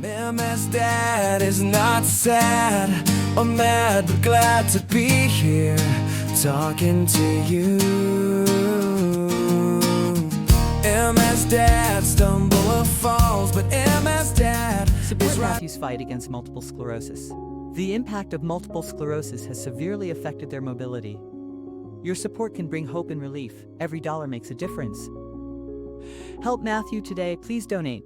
Mama's dad is not sad or mad, but glad to be here talking to you. MS dad stumble or falls, but MS dad Support Matthew's fight against multiple sclerosis. The impact of multiple sclerosis has severely affected their mobility. Your support can bring hope and relief. Every dollar makes a difference. Help Matthew today. Please donate.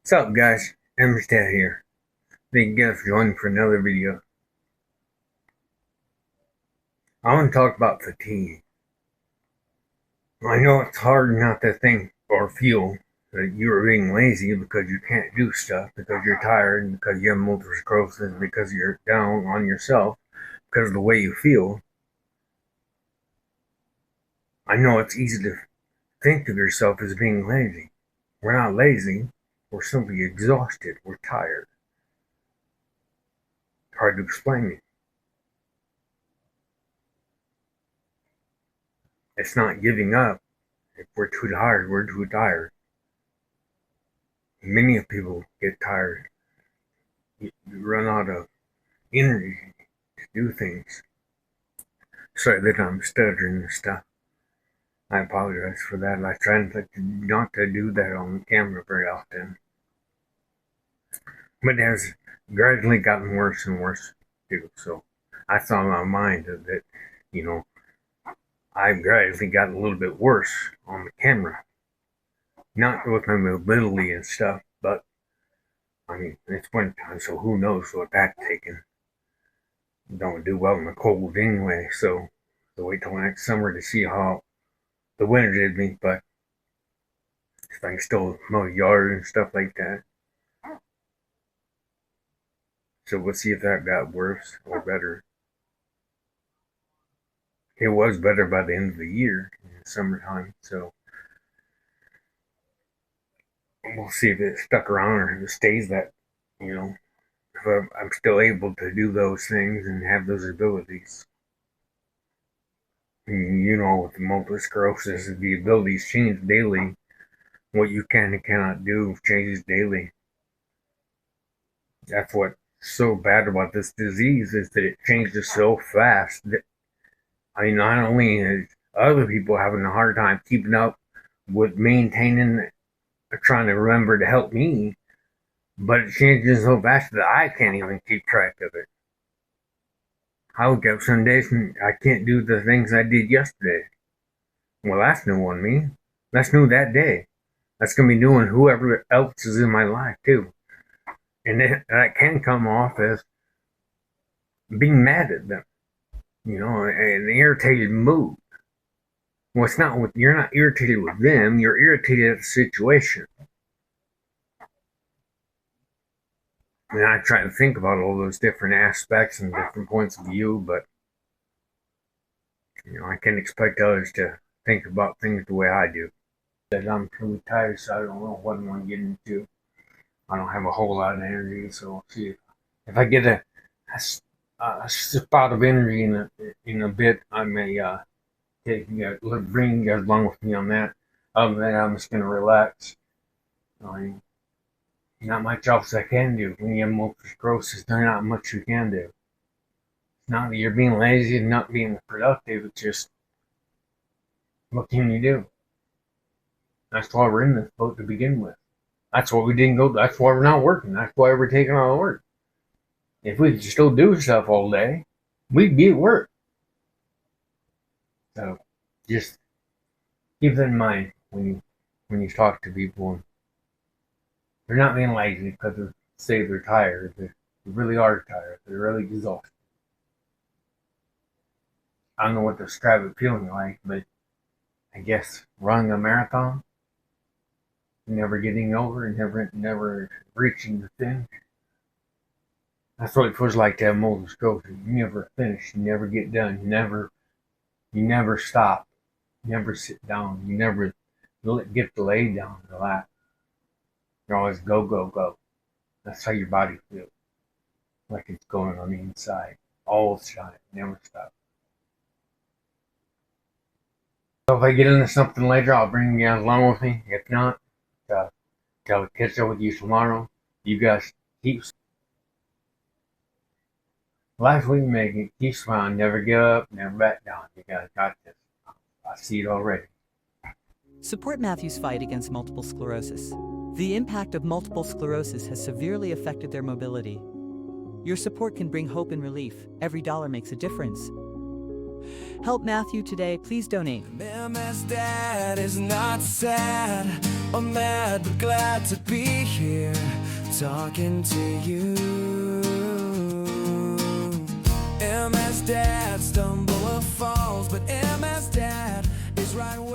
What's up, guys? Emerstad here. Thank you guys for joining for another video. I want to talk about fatigue. I know it's hard not to think or feel that you're being lazy because you can't do stuff, because you're tired, because you have multiple sclerosis, because you're down on yourself, because of the way you feel. I know it's easy to think of yourself as being lazy. We're not lazy. We're simply exhausted. We're tired. It's hard to explain it. It's not giving up. If we're too tired, we're too tired. Many people get tired. You run out of energy to do things. Sorry that I'm stuttering and stuff. I apologize for that. I try not to do that on camera very often. But it has gradually gotten worse and worse too. So I thought in my mind that, I've gradually gotten a little bit worse on the camera. Not with my mobility and stuff, but it's winter time, so who knows what that's taking. Don't do well in the cold anyway, so wait till next summer to see how the winter did me, but if I can still mow the yard and stuff like that. So we'll see if that got worse or better. It was better by the end of the year, in the summertime, so we'll see if it stuck around or if it stays that, if I'm still able to do those things and have those abilities. With the multiple sclerosis, the abilities change daily. What you can and cannot do changes daily. That's what's so bad about this disease, is that it changes so fast that, not only is other people having a hard time keeping up with maintaining, trying to remember to help me, but it changes so fast that I can't even keep track of it. I wake up some days and I can't do the things I did yesterday. Well, that's new on me. That's new that day. That's going to be new on whoever else is in my life, too. And that can come off as being mad at them, an irritated mood. Well, it's not you're not irritated with them, you're irritated at the situation. And I try to think about all those different aspects and different points of view, but I can't expect others to think about things the way I do. That I'm truly tired, so I don't know what I'm going to get into. I don't have a whole lot of energy, so we'll see if I get a spot of energy in a bit. I may bring you guys along with me on that. Other than that, I'm just going to relax. Not much else I can do. When you have multiple sclerosis, there's not much you can do. It's not that you're being lazy and not being productive. It's just, what can you do? That's why we're in this boat to begin with. That's why we didn't go. That's why we're not working. That's why we're taking on work. If we could still do stuff all day, we'd be at work. So just keep that in mind when you talk to people. They're not being lazy because they say they're tired. They really are tired. They're really exhausted. I don't know what to describe it feeling like, but I guess running a marathon, never getting over, and never reaching the finish. That's what it feels like to have multiple sclerosis. You never finish. You never get done. You never stop. You never sit down. You never get to lay down and relax. You're always go, go, go. That's how your body feels. Like it's going on the inside. All the time. Never stop. So if I get into something later, I'll bring you guys along with me. If not, I'll catch up with you tomorrow. You guys keep life we make it. Keep smiling. Never give up. Never back down. You guys got this. I see it already. Support Matthew's fight against multiple sclerosis. The impact of multiple sclerosis has severely affected their mobility. Your support can bring hope and relief. Every dollar makes a difference. Help Matthew today. Please donate. MS Dad is not sad or mad, but glad to be here talking to you. MS Dad stumble or falls, but MS Dad is right.